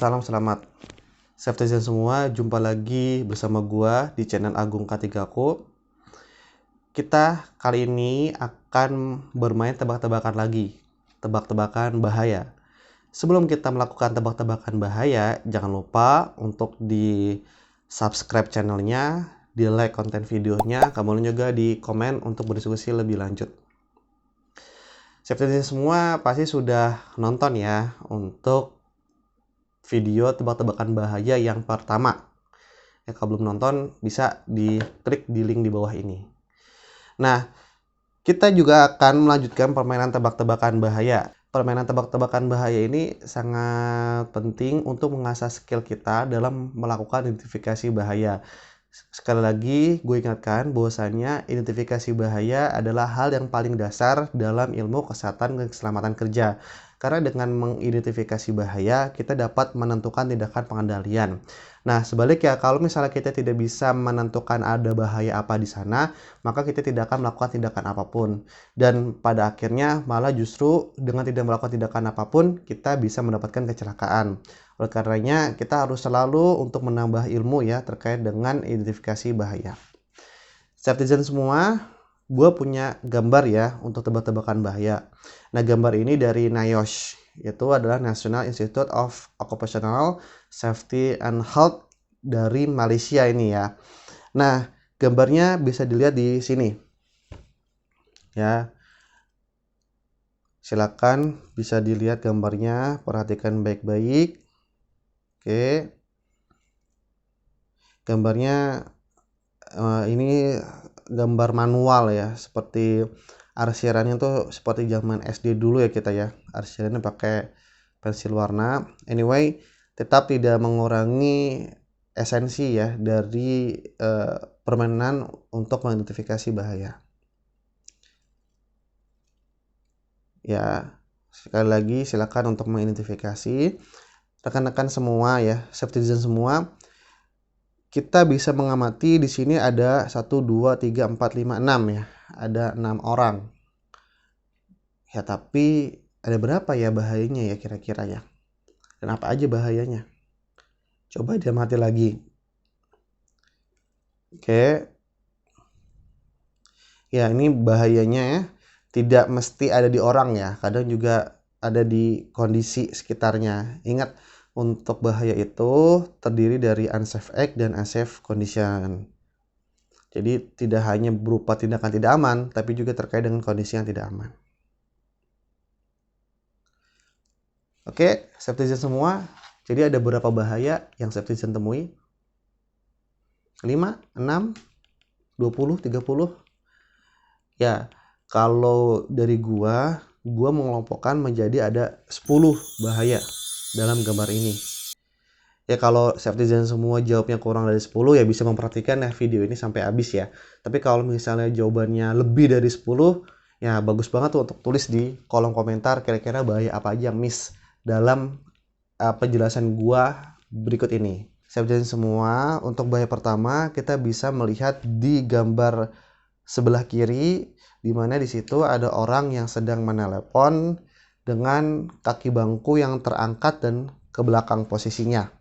Salam selamat Safety semua, jumpa lagi bersama gua di channel Agung K3ko. Kita kali ini akan bermain tebak-tebakan lagi, tebak-tebakan bahaya. Sebelum kita melakukan tebak-tebakan bahaya, jangan lupa untuk di subscribe channelnya, di like konten videonya, kemudian juga di komen untuk berdiskusi lebih lanjut. Safety semua pasti sudah nonton ya untuk video tebak-tebakan bahaya yang pertama. Ya, kalau belum nonton bisa diklik di link di bawah ini. Nah, kita juga akan melanjutkan permainan tebak-tebakan bahaya. Permainan tebak-tebakan bahaya ini sangat penting untuk mengasah skill kita dalam melakukan identifikasi bahaya. Sekali lagi, gue ingatkan bahwasanya identifikasi bahaya adalah hal yang paling dasar dalam ilmu kesehatan dan keselamatan kerja. Karena dengan mengidentifikasi bahaya, kita dapat menentukan tindakan pengendalian. Nah, sebaliknya, kalau misalnya kita tidak bisa menentukan ada bahaya apa di sana, maka kita tidak akan melakukan tindakan apapun. Dan pada akhirnya, malah justru dengan tidak melakukan tindakan apapun, kita bisa mendapatkan kecelakaan. Oleh karenanya, kita harus selalu untuk menambah ilmu ya terkait dengan identifikasi bahaya. Citizen semua, gue punya gambar ya untuk tebak-tebakan bahaya. Nah, gambar ini dari NIOSH, yaitu adalah National Institute of Occupational Safety and Health dari Malaysia ini ya. Nah, gambarnya bisa dilihat di sini. Ya. Silakan bisa dilihat gambarnya, perhatikan baik-baik. Oke. Gambarnya ini gambar manual ya, seperti arsirannya tuh seperti zaman SD dulu ya kita ya. Arsirannya pakai pensil warna. Anyway, tetap tidak mengurangi esensi ya dari permainan untuk mengidentifikasi bahaya. Ya, sekali lagi silakan untuk mengidentifikasi. Rekan-rekan semua ya, citizen semua, kita bisa mengamati di sini ada 1, 2, 3, 4, 5, 6 ya. Ada 6 orang. Ya, tapi ada berapa ya bahayanya ya kira-kira ya? Dan apa aja bahayanya? Coba diamati lagi. Oke. Ya, ini bahayanya ya. Tidak mesti ada di orang ya. Kadang juga ada di kondisi sekitarnya. Ingat, untuk bahaya itu terdiri dari unsafe act dan unsafe condition. Jadi tidak hanya berupa tindakan tidak aman, tapi juga terkait dengan kondisi yang tidak aman. Oke, citizen semua. Jadi ada beberapa bahaya yang citizen temui? 5, 6, 20, 30? Ya, kalau dari gua mengelompokkan menjadi ada 10 bahaya dalam gambar ini. Ya, kalau citizen semua jawabnya kurang dari 10 ya bisa memperhatikan ya video ini sampai habis ya. Tapi kalau misalnya jawabannya lebih dari 10, ya bagus banget tuh untuk tulis di kolom komentar kira-kira bahaya apa aja yang miss dalam penjelasan gua berikut ini. Citizen semua, untuk bahaya pertama kita bisa melihat di gambar sebelah kiri, di mana di situ ada orang yang sedang menelepon dengan kaki bangku yang terangkat dan ke belakang posisinya.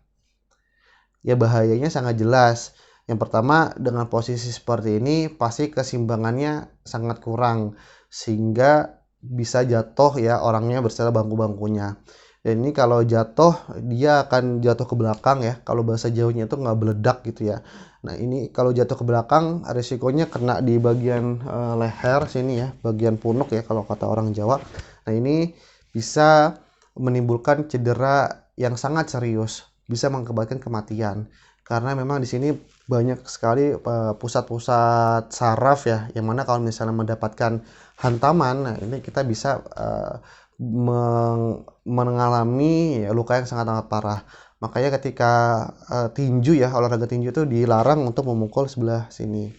Ya, bahayanya sangat jelas. Yang pertama, dengan posisi seperti ini pasti keseimbangannya sangat kurang sehingga bisa jatuh ya orangnya beserta bangku-bangkunya. Dan ini kalau jatuh dia akan jatuh ke belakang ya. Kalau bahasa Jawanya itu nggak meledak gitu ya. Nah, ini kalau jatuh ke belakang risikonya kena di bagian leher sini ya, bagian punuk ya kalau kata orang Jawa. Nah, ini bisa menimbulkan cedera yang sangat serius, bisa mengakibatkan kematian. Karena memang di sini banyak sekali pusat-pusat saraf ya, yang mana kalau misalnya mendapatkan hantaman, nah ini kita bisa mengalami ya, luka yang sangat-sangat parah. Makanya ketika tinju ya, olahraga tinju itu dilarang untuk memukul sebelah sini.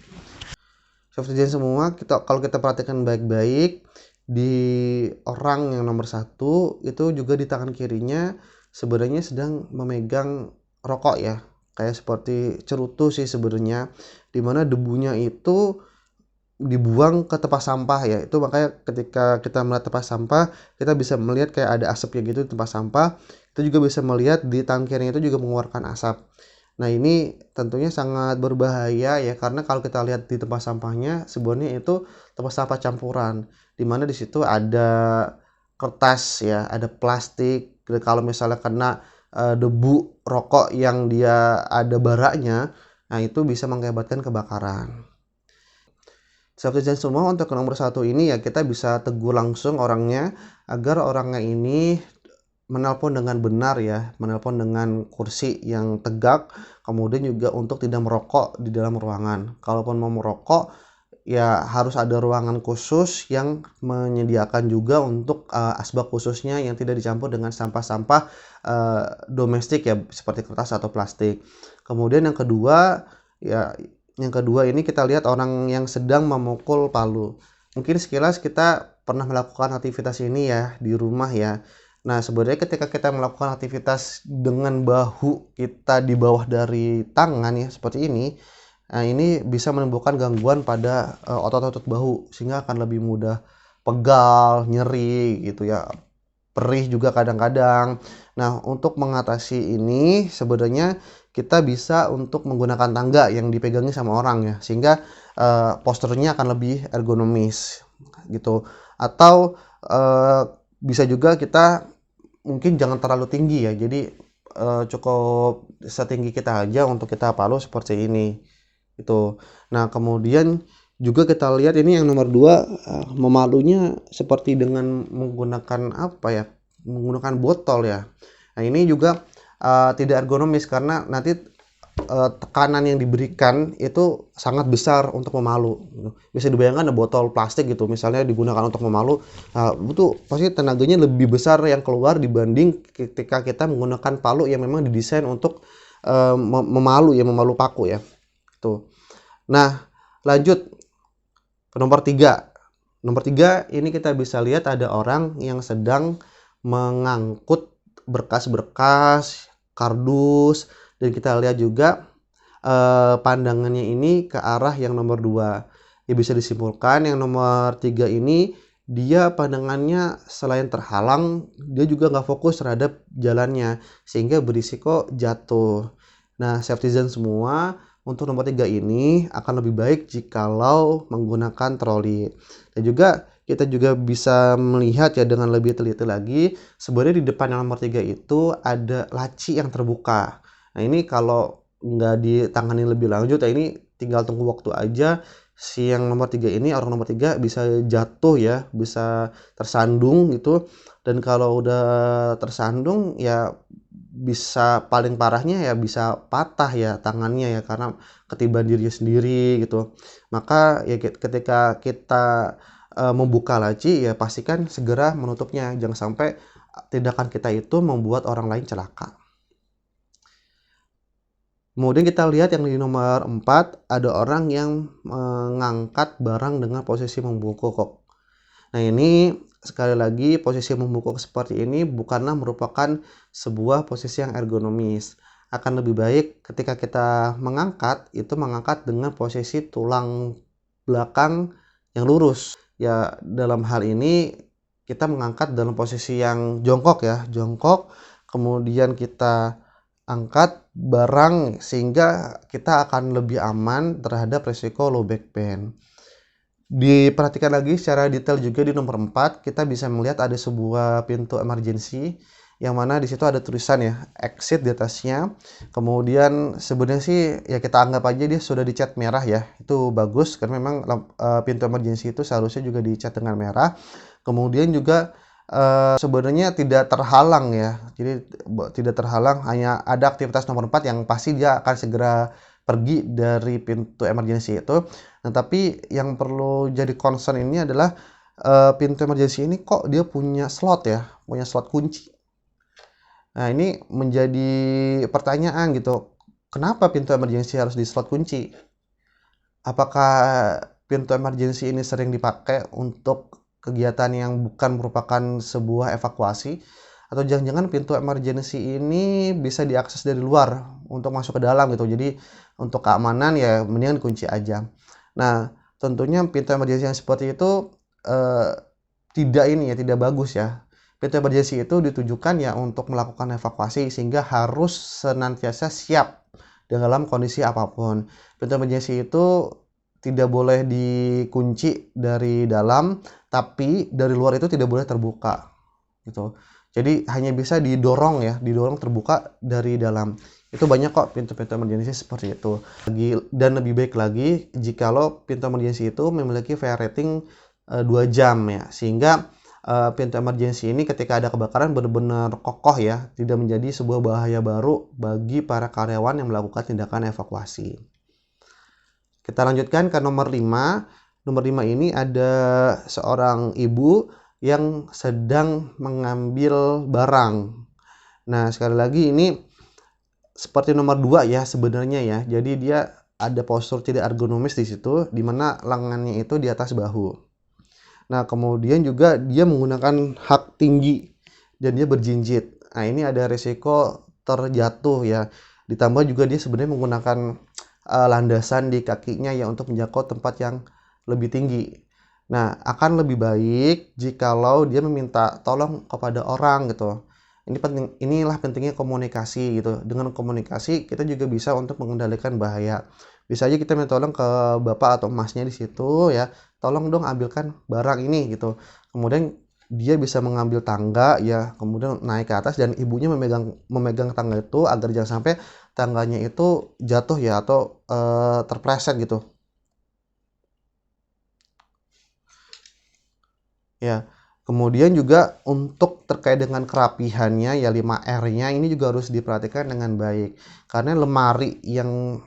Citizen semua, kalau kita perhatikan baik-baik, di orang yang nomor 1 itu juga di tangan kirinya sebenarnya sedang memegang rokok ya, kayak seperti cerutu sih sebenarnya, dimana debunya itu dibuang ke tempat sampah ya. Itu makanya ketika kita melihat tempat sampah, kita bisa melihat kayak ada asapnya gitu di tempat sampah. Kita juga bisa melihat di tangkirnya itu juga mengeluarkan asap. Nah, ini tentunya sangat berbahaya ya, karena kalau kita lihat di tempat sampahnya sebenarnya itu tempat sampah campuran, di mana di situ ada kertas ya, ada plastik. Dan kalau misalnya kena debu rokok yang dia ada baraknya, nah itu bisa mengakibatkan kebakaran. Self-design semua untuk nomor satu ini ya, kita bisa tegur langsung orangnya agar orangnya ini menelpon dengan benar ya, menelpon dengan kursi yang tegak, kemudian juga untuk tidak merokok di dalam ruangan. Kalaupun mau merokok, ya harus ada ruangan khusus yang menyediakan juga untuk asbak khususnya yang tidak dicampur dengan sampah-sampah domestik ya, seperti kertas atau plastik. Kemudian yang kedua ini kita lihat orang yang sedang memukul palu. Mungkin sekilas kita pernah melakukan aktivitas ini ya di rumah ya. Nah, sebenarnya ketika kita melakukan aktivitas dengan bahu kita di bawah dari tangan ya seperti ini, nah ini bisa menimbulkan gangguan pada otot-otot bahu sehingga akan lebih mudah pegal, nyeri gitu ya. Perih juga kadang-kadang. Nah, untuk mengatasi ini sebenarnya kita bisa untuk menggunakan tangga yang dipegangi sama orang ya, sehingga posturnya akan lebih ergonomis gitu. Atau bisa juga kita mungkin jangan terlalu tinggi ya, jadi cukup setinggi kita aja untuk kita palu seperti ini gitu. Nah, kemudian juga kita lihat ini yang nomor 2, memalunya seperti dengan menggunakan apa ya, menggunakan botol ya. Nah, ini juga tidak ergonomis karena nanti tekanan yang diberikan itu sangat besar untuk memalu gitu. Bisa dibayangkan ada botol plastik gitu misalnya digunakan untuk memalu, itu pasti tenaganya lebih besar yang keluar dibanding ketika kita menggunakan palu yang memang didesain untuk memalu ya, memalu paku ya. Tuh. Nah, lanjut ke nomor 3. Nomor 3 ini kita bisa lihat ada orang yang sedang mengangkut berkas-berkas, kardus, dan kita lihat juga pandangannya ini ke arah yang nomor 2. Ya bisa disimpulkan yang nomor 3 ini dia pandangannya selain terhalang, dia juga nggak fokus terhadap jalannya sehingga berisiko jatuh. Nah, safety semua untuk nomor 3 ini akan lebih baik jikalau menggunakan troli. Dan juga kita juga bisa melihat ya dengan lebih teliti lagi, sebenarnya di depan yang nomor 3 itu ada laci yang terbuka. Nah, ini kalau nggak ditangani lebih lanjut ya, ini tinggal tunggu waktu aja si yang nomor 3 ini, orang nomor 3 bisa jatuh ya, bisa tersandung gitu. Dan kalau udah tersandung ya bisa paling parahnya ya bisa patah ya tangannya ya karena ketiban dirinya sendiri gitu. Maka ya ketika kita membuka laci ya pastikan segera menutupnya, jangan sampai tindakan kita itu membuat orang lain celaka. Kemudian kita lihat yang di nomor 4 ada orang yang mengangkat barang dengan posisi membungkuk. Nah, ini sekali lagi posisi membungkuk seperti ini bukanlah merupakan sebuah posisi yang ergonomis. Akan lebih baik ketika kita mengangkat dengan posisi tulang belakang yang lurus. Ya, dalam hal ini kita mengangkat dalam posisi yang jongkok ya, jongkok, kemudian kita angkat barang sehingga kita akan lebih aman terhadap resiko low back pain. Diperhatikan lagi secara detail juga di nomor 4, kita bisa melihat ada sebuah pintu emergency yang mana di situ ada tulisan ya exit di atasnya. Kemudian sebenarnya sih ya kita anggap aja dia sudah dicat merah ya. Itu bagus karena memang pintu emergency itu seharusnya juga dicat dengan merah. Kemudian juga sebenarnya tidak terhalang ya, jadi tidak terhalang, hanya ada aktivitas nomor 4 yang pasti dia akan segera pergi dari pintu emergency itu. Nah, tapi yang perlu jadi concern ini adalah pintu emergency ini kok dia punya slot ya, punya slot kunci. Nah, ini menjadi pertanyaan gitu, kenapa pintu emergency harus di slot kunci? Apakah pintu emergency ini sering dipakai untuk kegiatan yang bukan merupakan sebuah evakuasi, atau jangan-jangan pintu emergency ini bisa diakses dari luar untuk masuk ke dalam gitu. Jadi untuk keamanan ya mendingan dikunci aja. Nah, tentunya pintu emergency yang seperti itu tidak bagus ya. Pintu emergency itu ditujukan ya untuk melakukan evakuasi sehingga harus senantiasa siap dalam kondisi apapun. Pintu emergency itu tidak boleh dikunci dari dalam, tapi dari luar itu tidak boleh terbuka gitu. Jadi hanya bisa didorong terbuka dari dalam. Itu banyak kok pintu-pintu emergency seperti itu. Dan lebih baik lagi jikalau pintu emergency itu memiliki fire rating 2 jam ya, sehingga pintu emergency ini ketika ada kebakaran benar-benar kokoh ya, tidak menjadi sebuah bahaya baru bagi para karyawan yang melakukan tindakan evakuasi. Kita lanjutkan ke nomor 5. Nomor 5 ini ada seorang ibu yang sedang mengambil barang. Nah, sekali lagi ini seperti nomor 2 ya sebenarnya ya. Jadi dia ada postur tidak ergonomis di situ, di mana lengannya itu di atas bahu. Nah, kemudian juga dia menggunakan hak tinggi dan dia berjinjit. Nah, ini ada risiko terjatuh ya. Ditambah juga dia sebenarnya menggunakan landasan di kakinya ya untuk menjangkau tempat yang lebih tinggi. Nah, akan lebih baik jikalau dia meminta tolong kepada orang gitu. Inilah pentingnya komunikasi gitu. Dengan komunikasi kita juga bisa untuk mengendalikan bahaya. Bisa aja kita minta tolong ke bapak atau emasnya di situ ya. Tolong dong ambilkan barang ini gitu. Kemudian dia bisa mengambil tangga ya, kemudian naik ke atas dan ibunya memegang tangga itu agar jangan sampai tangganya itu jatuh ya atau terpleset gitu. Ya. Kemudian juga untuk terkait dengan kerapihannya ya 5R-nya ini juga harus diperhatikan dengan baik. Karena lemari yang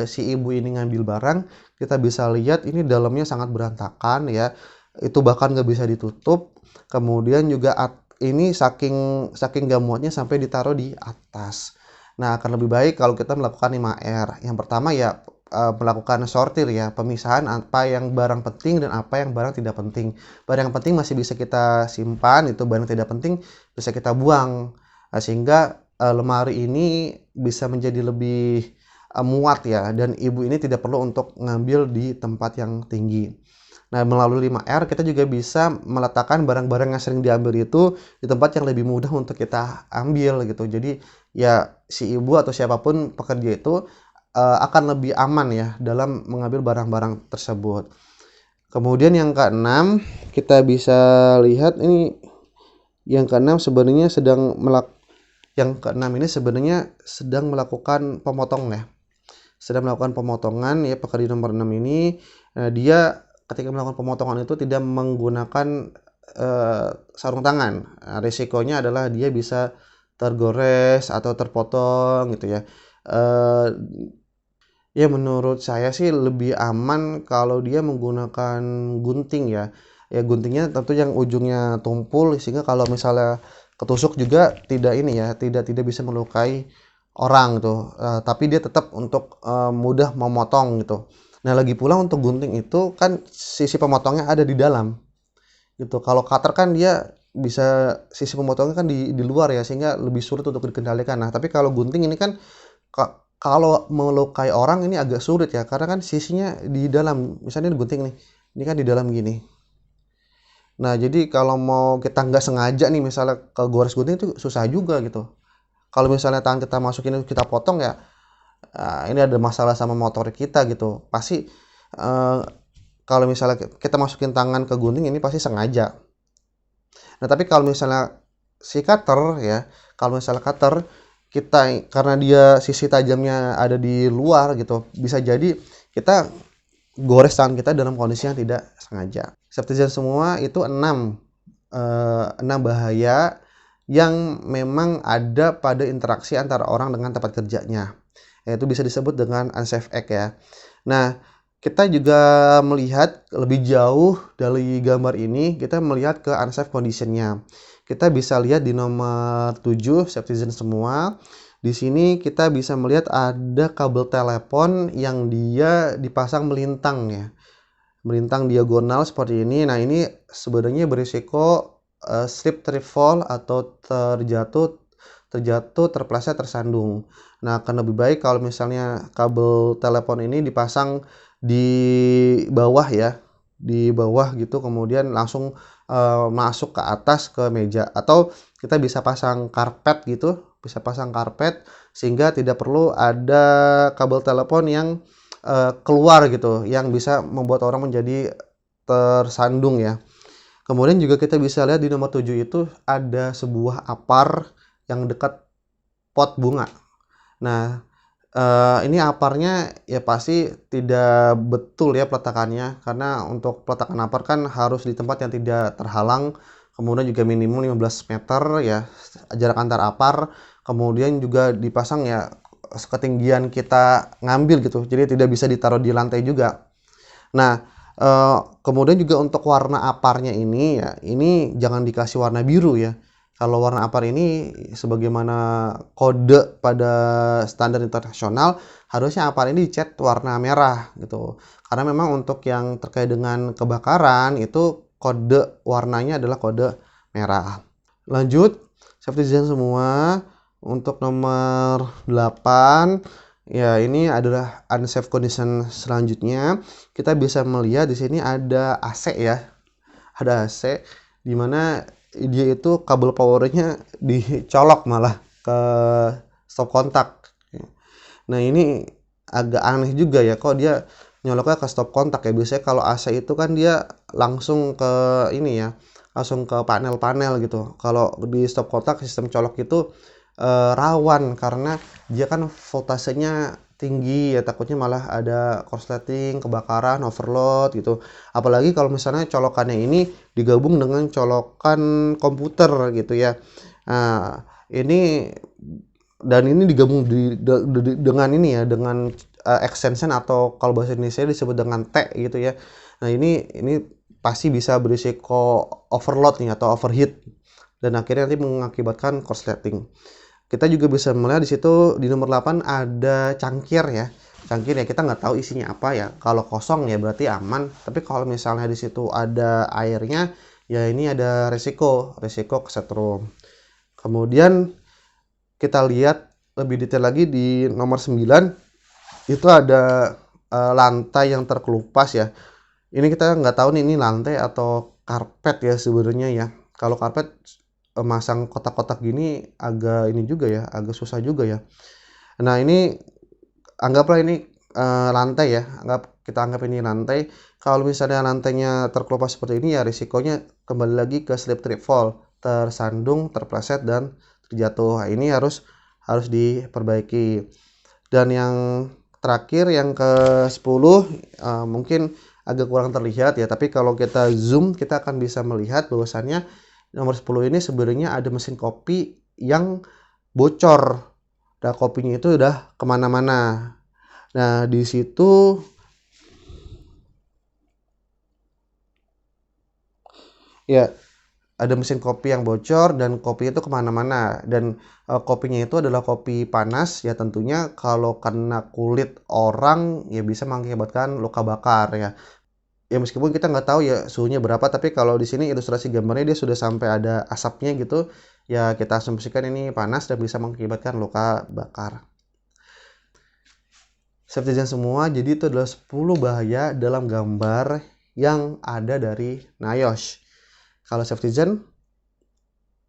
si ibu ini ngambil barang, kita bisa lihat ini dalamnya sangat berantakan ya. Itu bahkan nggak bisa ditutup. Kemudian juga ini saking gak muatnya sampai ditaruh di atas. Nah, akan lebih baik kalau kita melakukan 5R. Yang pertama ya melakukan sortir ya, pemisahan apa yang barang penting dan apa yang barang tidak penting. Barang yang penting masih bisa kita simpan, itu barang tidak penting bisa kita buang. Sehingga lemari ini bisa menjadi lebih muat ya, dan ibu ini tidak perlu untuk ngambil di tempat yang tinggi. Nah, melalui 5R kita juga bisa meletakkan barang-barang yang sering diambil itu di tempat yang lebih mudah untuk kita ambil gitu. Jadi ya si ibu atau siapapun pekerja itu akan lebih aman ya dalam mengambil barang-barang tersebut. Kemudian yang keenam, kita bisa lihat ini yang keenam sebenarnya sedang melakukan pemotong ya. Sedang melakukan pemotongan ya, pekerja nomor 6 ini dia ketika melakukan pemotongan itu tidak menggunakan sarung tangan. Nah, risikonya adalah dia bisa tergores atau terpotong gitu ya. Ya menurut saya sih lebih aman kalau dia menggunakan gunting ya. Ya guntingnya tentu yang ujungnya tumpul sehingga kalau misalnya ketusuk juga tidak bisa melukai orang gitu. Tapi dia tetap untuk mudah memotong gitu. Nah, lagi pula untuk gunting itu kan sisi pemotongnya ada di dalam gitu. Kalau cutter kan dia bisa sisi pemotongnya kan di luar ya, sehingga lebih sulit untuk dikendalikan. Nah, tapi kalau gunting ini kan kalau melukai orang ini agak sulit ya, karena kan sisinya di dalam. Misalnya gunting nih, ini kan di dalam gini. Nah, jadi kalau mau kita nggak sengaja nih misalnya kegores gunting itu susah juga gitu. Kalau misalnya tangan kita masukin kita potong ya, ini ada masalah sama motorik kita gitu. Pasti kalau misalnya kita masukin tangan ke gunting ini pasti sengaja. Nah, tapi kalau misalnya si cutter ya, kalau misalnya cutter kita karena dia sisi tajamnya ada di luar gitu, bisa jadi kita gores tangan kita dalam kondisi yang tidak sengaja. Seperti semua itu 6 bahaya yang memang ada pada interaksi antara orang dengan tempat kerjanya. Yaitu bisa disebut dengan unsafe act ya. Nah, kita juga melihat lebih jauh dari gambar ini, kita melihat ke unsafe condition-nya. Kita bisa lihat di nomor 7, citizen semua. Di sini kita bisa melihat ada kabel telepon yang dia dipasang melintang ya. Melintang diagonal seperti ini. Nah, ini sebenarnya berisiko slip, trip, fall atau terjatuh, terpleset, tersandung. Nah, akan lebih baik kalau misalnya kabel telepon ini dipasang di bawah ya, di bawah gitu, kemudian langsung masuk ke atas ke meja, atau kita bisa pasang karpet gitu, bisa pasang karpet sehingga tidak perlu ada kabel telepon yang keluar gitu, yang bisa membuat orang menjadi tersandung ya. Kemudian juga kita bisa lihat di nomor 7 itu ada sebuah apar yang dekat pot bunga. Nah, ini aparnya ya pasti tidak betul ya peletakannya, karena untuk peletakan apar kan harus di tempat yang tidak terhalang, kemudian juga minimum 15 meter ya jarak antar apar, kemudian juga dipasang ya ketinggian kita ngambil gitu, jadi tidak bisa ditaruh di lantai juga. Nah, kemudian juga untuk warna aparnya ini ya, ini jangan dikasih warna biru ya. Kalau warna apar ini sebagaimana kode pada standar internasional, harusnya apar ini dicat warna merah gitu. Karena memang untuk yang terkait dengan kebakaran itu kode warnanya adalah kode merah. Lanjut, safety design semua. Untuk nomor 8, ya ini adalah unsafe condition selanjutnya. Kita bisa melihat di sini ada AC ya. Ada AC di mana dia itu kabel powernya dicolok malah ke stop kontak. Nah, ini agak aneh juga ya, kok dia nyoloknya ke stop kontak ya. Biasanya kalau AC itu kan dia langsung ke ini ya, langsung ke panel-panel gitu. Kalau di stop kontak sistem colok itu rawan karena dia kan voltasenya tinggi ya, takutnya malah ada korsleting, kebakaran, overload gitu. Apalagi kalau misalnya colokannya ini digabung dengan colokan komputer gitu ya. Nah, ini dan ini digabung dengan ini ya, dengan extension atau kalau bahasa Indonesia disebut dengan T gitu ya. Nah, ini pasti bisa berisiko overload nih atau overheat dan akhirnya nanti mengakibatkan korsleting. Kita juga bisa melihat di situ di nomor 8 ada cangkir ya. Cangkir ya kita nggak tahu isinya apa ya. Kalau kosong ya berarti aman. Tapi kalau misalnya di situ ada airnya, ya ini ada resiko kesetrum. Kemudian kita lihat lebih detail lagi di nomor 9, itu ada lantai yang terkelupas ya. Ini kita nggak tahu nih ini lantai atau karpet ya sebenarnya ya. Kalau karpet masang kotak-kotak gini agak ini juga ya, agak susah juga ya. Nah, ini anggaplah ini lantai ya, kita anggap ini lantai. Kalau misalnya lantainya terkelupas seperti ini ya risikonya kembali lagi ke slip trip fall, tersandung, terpleset dan terjatuh. Nah, ini harus diperbaiki. Dan yang terakhir yang ke-10 mungkin agak kurang terlihat ya, tapi kalau kita zoom kita akan bisa melihat bahwasannya nomor 10 ini sebenarnya ada mesin kopi yang bocor. Nah, kopinya itu udah kemana-mana. Nah, di situ ya ada mesin kopi yang bocor dan kopi itu kemana-mana. Dan kopinya itu adalah kopi panas ya, tentunya kalau kena kulit orang ya bisa mengakibatkan luka bakar ya. Ya meskipun kita nggak tahu ya suhunya berapa, tapi kalau di sini ilustrasi gambarnya dia sudah sampai ada asapnya gitu, ya kita asumsikan ini panas dan bisa mengakibatkan luka bakar. Safety design semua, jadi itu adalah 10 bahaya dalam gambar yang ada dari NIOSH. Kalau safety design,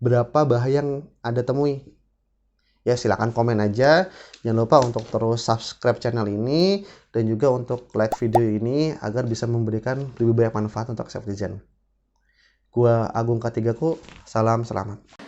berapa bahaya yang Anda temui? Ya silakan komen aja. Jangan lupa untuk terus subscribe channel ini dan juga untuk like video ini agar bisa memberikan lebih banyak manfaat untuk safety design. Gua Agung K3ku, salam selamat.